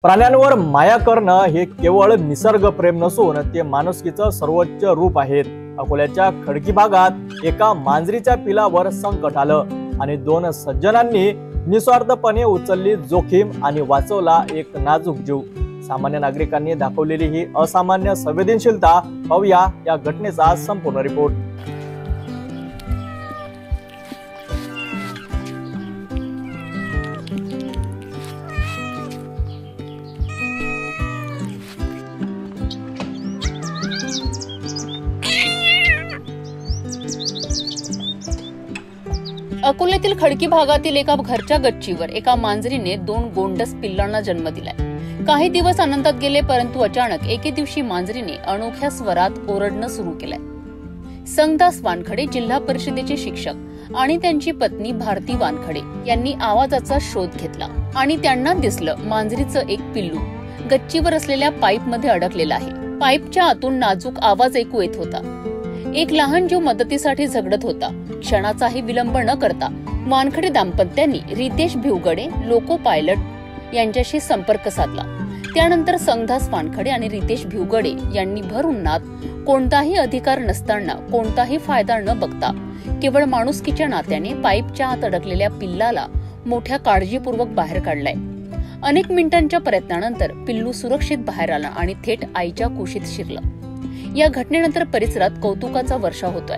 प्राण्यांवर माया करणं हे केवळ निसर्ग प्रेम नसून ते माणुसकीचं सर्वोच्च रूप आहे। अकोल्याच्या खडकी भागात एका मांजरीच्या पिलावर संकट आलं आणि दोन सज्जनांनी निस्वार्थपणे उचलली जोखीम आणि वाचवला एक नाजूक जीव। सामान्य नागरिकांनी दाखवलेली ही असामान्य संवेदनशीलता पाहूया या घटनेचा संपूर्ण रिपोर्ट। अकोल्यातील खडकी भागातील एका घरच्या गच्चीवर एका मांजरीने दोन गोंडस पिल्लांना जन्म दिलाय। काही दिवस आनंदात गेले, परंतु अचानक एके दिवशी मांजरीने अनोख्या स्वरात ओरडणं सुरू केलंय। संगदास वानखडे जिल्हा परिषदेचे शिक्षक आणि त्यांची पत्नी भारती वानखडे यांनी आवाजाचा शोध घेतला आणि त्यांना दिसलं मांजरीचं एक पिल्लू गच्चीवर असलेल्या पाईप मध्ये अडकलेलं आहे। पाईपच्या आतून नाजूक आवाज ऐकू येत होता। एक लहान जीव मदतीसाठी झगडत होता। क्षणाचाही विलंब न करता वानखडे दाम्पत्यांनी रितेश भिवगडे लोको पायलट यांच्याशी संपर्क साधला। त्यानंतर संगदास वानखडे आणि रितेश भिवगडे यांनी भर उन्हात कोणताही अधिकार नसताना कोणताही फायदा न बघता केवळ माणुसकीच्या नात्याने पाईपच्या आत अडकलेल्या पिल्लाला मोठ्या काळजीपूर्वक बाहेर काढलाय। अनेक मिनिटांच्या प्रयत्नानंतर पिल्लू सुरक्षित बाहेर आला आणि थेट आईच्या कुशीत शिरलं। या घटनेनंतर परिसरात कौतुकाचा वर्षाव होतोय।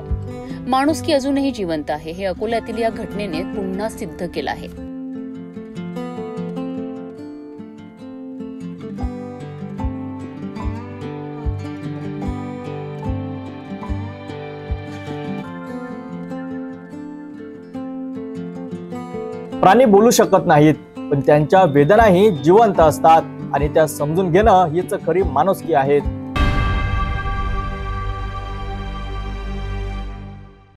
माणुसकी अजूनही जिवंत आहे हे अकोल्यातील या घटनेने पुन्हा सिद्ध केलं आहे। प्राणी बोलू शकत नाहीत, पण त्यांच्या वेदनाही जिवंत असतात आणि त्या समजून घेणं हीच खरी माणुसकी आहे।